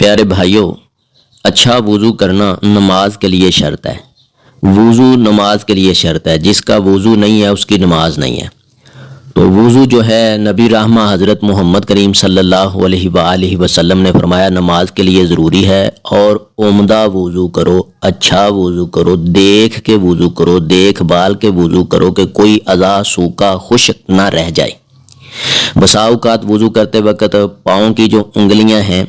پیارے بھائیوں، اچھا وضو کرنا نماز کے لیے شرط ہے۔ وضو نماز کے لیے شرط ہے، جس کا وضو نہیں ہے اس کی نماز نہیں ہے۔ تو وضو جو ہے نبی رحمہ حضرت محمد کریم صلی اللہ علیہ وآلہ وسلم نے فرمایا نماز کے لیے ضروری ہے، اور عمدہ وضو کرو، اچھا وضو کرو، دیکھ کے وضو کرو، دیکھ بھال کے وضو کرو کہ کوئی اعضاء سوکھا خشک نہ رہ جائے۔ بسا اوقات وضو کرتے وقت پاؤں کی جو انگلیاں ہیں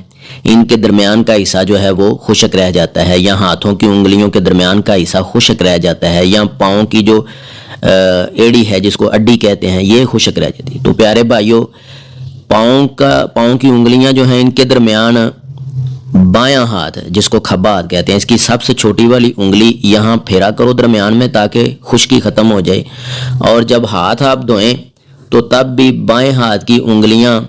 ان کے درمیان کا حصہ جو ہے وہ خشک رہ جاتا ہے، یا ہاتھوں کی انگلیوں کے درمیان کا حصہ خشک رہ جاتا ہے، یا پاؤں کی جو ایڑی ہے جس کو اڈی کہتے ہیں یہ خشک رہ جاتی ہے۔ تو پیارے بھائیوں، پاؤں کی انگلیاں جو ہیں ان کے درمیان بایاں ہاتھ جس کو کھبا ہاتھ کہتے ہیں، اس کی سب سے چھوٹی والی انگلی یہاں پھیرا کرو درمیان میں تاکہ خشکی ختم ہو جائے، اور جب ہاتھ آپ دھوئیں تو تب بھی بائیں ہاتھ کی انگلیاں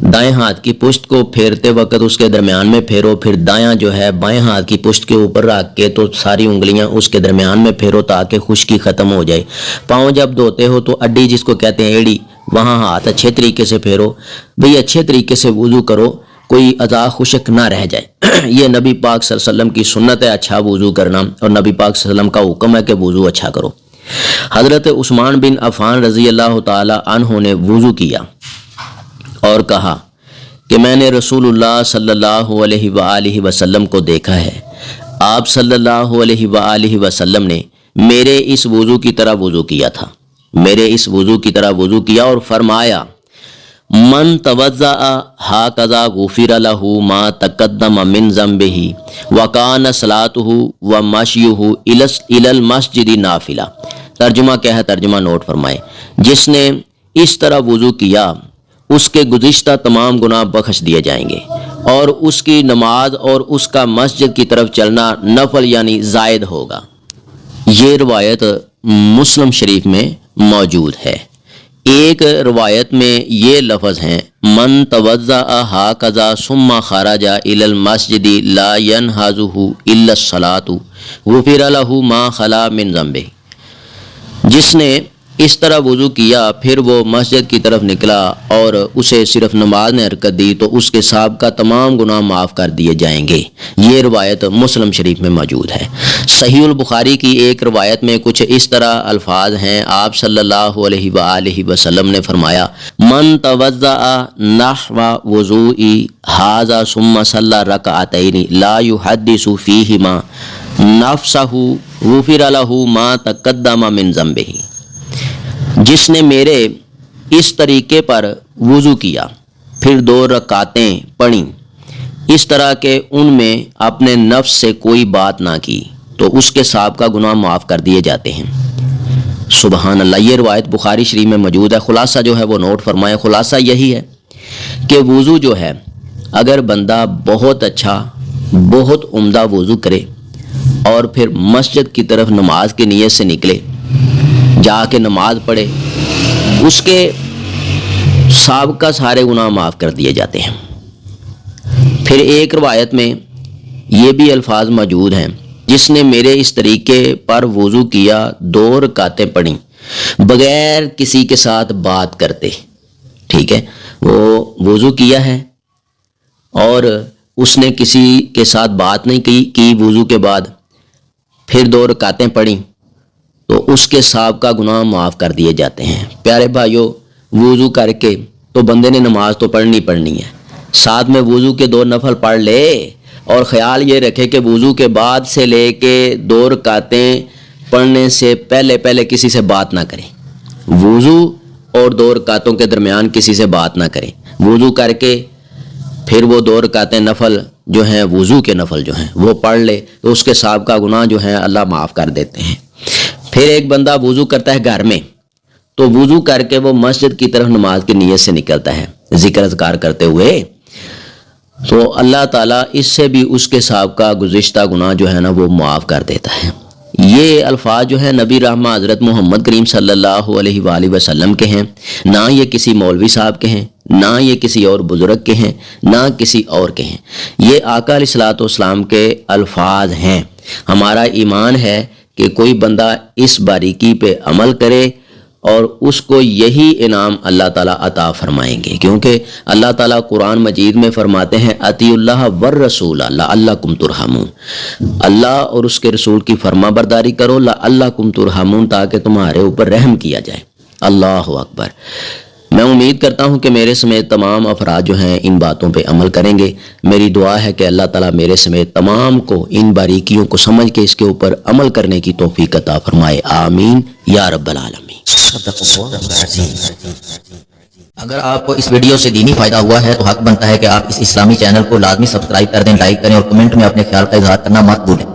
دائیں ہاتھ کی پشت کو پھیرتے وقت اس کے درمیان میں پھیرو، پھر دایاں جو ہے بائیں ہاتھ کی پشت کے اوپر رکھ کے تو ساری انگلیاں اس کے درمیان میں پھیرو تاکہ خشکی ختم ہو جائے۔ پاؤں جب دھوتے ہو تو اڈی جس کو کہتے ہیں ایڑی، وہاں ہاتھ اچھے طریقے سے پھیرو، بھئی اچھے طریقے سے وضو کرو، کوئی اعضاء خشک نہ رہ جائے۔ یہ نبی پاک صلی اللہ علیہ وسلم کی سنت ہے اچھا وضو کرنا، اور نبی پاک صلی اللہ علیہ وسلم کا حکم ہے کہ وضو اچھا کرو۔ حضرت عثمان بن عفان رضی اللہ تعالی عنہ نے وضو کیا اور کہا کہ میں نے رسول اللہ صلی اللہ علیہ وآلہ وسلم کو دیکھا ہے، آپ صلی اللہ علیہ وآلہ وسلم نے میرے اس وضو کی طرح وضو کیا تھا، میرے اس وضو کی طرح وضو کیا، اور فرمایا من توضأ ہاکذا غفر لہ ما تقدم من ذنبہ وکان صلاۃہ ومشیہ الی المسجد نافلہ۔ ترجمہ کیا ہے؟ ترجمہ نوٹ فرمائیں۔ جس نے اس طرح وضو کیا اس کے گزشتہ تمام گناہ بخش دیے جائیں گے، اور اس کی نماز اور اس کا مسجد کی طرف چلنا نفل یعنی زائد ہوگا۔ یہ روایت مسلم شریف میں موجود ہے۔ ایک روایت میں یہ لفظ ہیں من توضأ ہاکذا ثم خرج الی المسجد لا ینہزہ الا الصلاۃ غفر لہ ما خلا من ذنبہ۔ جس نے اس طرح وضو کیا پھر وہ مسجد کی طرف نکلا اور اسے صرف نماز نے حرکت دی تو اس کے سابقہ تمام گناہ معاف کر دیے جائیں گے۔ یہ روایت مسلم شریف میں موجود ہے۔ صحیح البخاری کی ایک روایت میں کچھ اس طرح الفاظ ہیں، آپ صلی اللہ علیہ وآلہ وسلم نے فرمایا من توضأ نحو وضوئی ھذا ثم صلی رکعتین لا یحدث فیہما نفسہ غفر لہ ما تقدم من ذنبہ۔ جس نے میرے اس طریقے پر وضو کیا پھر 2 رکعتیں پڑھیں اس طرح کہ ان میں اپنے نفس سے کوئی بات نہ کی تو اس کے سابقہ گناہ معاف کر دیے جاتے ہیں۔ سبحان اللہ، یہ روایت بخاری شریف میں موجود ہے۔ خلاصہ جو ہے وہ نوٹ فرمائیں۔ خلاصہ یہی ہے کہ وضو جو ہے اگر بندہ بہت اچھا بہت عمدہ وضو کرے اور پھر مسجد کی طرف نماز کی نیت سے نکلے، جا کے نماز پڑھے، اس کے سابقہ سارے گناہ معاف کر دیے جاتے ہیں۔ پھر ایک روایت میں یہ بھی الفاظ موجود ہیں جس نے میرے اس طریقے پر وضو کیا 2 رکعتیں پڑھیں بغیر کسی کے ساتھ بات کرتے۔ ٹھیک ہے، وہ وضو کیا ہے اور اس نے کسی کے ساتھ بات نہیں کی وضو کے بعد، پھر 2 رکعتیں پڑھیں تو اس کے سابقہ گناہ معاف کر دیے جاتے ہیں۔ پیارے بھائیوں، وضو کر کے تو بندے نے نماز تو پڑھنی ہے، ساتھ میں وضو کے 2 نفل پڑھ لے، اور خیال یہ رکھے کہ وضو کے بعد سے لے کے 2 رکعتیں پڑھنے سے پہلے کسی سے بات نہ کریں۔ وضو اور 2 رکعتوں کے درمیان کسی سے بات نہ کریں۔ وضو کر کے پھر وہ 2 رکعتیں نفل جو ہیں وضو کے نفل جو ہیں وہ پڑھ لے تو اس کے سابقہ گناہ جو ہیں اللہ معاف کر دیتے ہیں۔ پھر ایک بندہ وضو کرتا ہے گھر میں، تو وضو کر کے وہ مسجد کی طرف نماز کی نیت سے نکلتا ہے ذکر اذکار کرتے ہوئے، تو اللہ تعالیٰ اس سے بھی اس کے سابقہ گزشتہ گناہ جو ہے نا وہ معاف کر دیتا ہے۔ یہ الفاظ جو ہیں نبی رحمہ حضرت محمد کریم صلی اللہ علیہ وآلہ وسلم کے ہیں، نہ یہ کسی مولوی صاحب کے ہیں، نہ یہ کسی اور بزرگ کے ہیں، نہ کسی اور کے ہیں، یہ آقا علیہ الصلوۃ والسلام کے الفاظ ہیں۔ ہمارا ایمان ہے کہ کوئی بندہ اس باریکی پہ عمل کرے اور اس کو یہی انعام اللہ تعالیٰ عطا فرمائیں گے، کیونکہ اللہ تعالیٰ قرآن مجید میں فرماتے ہیں اطیعوا اللہ والرسول لعلکم ترحمون، اللہ اور اس کے رسول کی فرما برداری کرو لعلکم ترحمون، تاکہ تمہارے اوپر رحم کیا جائے۔ اللہ اکبر۔ میں امید کرتا ہوں کہ میرے سمیت تمام افراد جو ہیں ان باتوں پہ عمل کریں گے۔ میری دعا ہے کہ اللہ تعالیٰ میرے سمیت تمام کو ان باریکیوں کو سمجھ کے اس کے اوپر عمل کرنے کی توفیق عطا فرمائے، آمین یا رب العالمین۔ اگر آپ کو اس ویڈیو سے دینی فائدہ ہوا ہے تو حق بنتا ہے کہ آپ اس اسلامی چینل کو لازمی سبسکرائب کر دیں، لائک کریں اور کمنٹ میں اپنے خیال کا اظہار کرنا مت بھولیں۔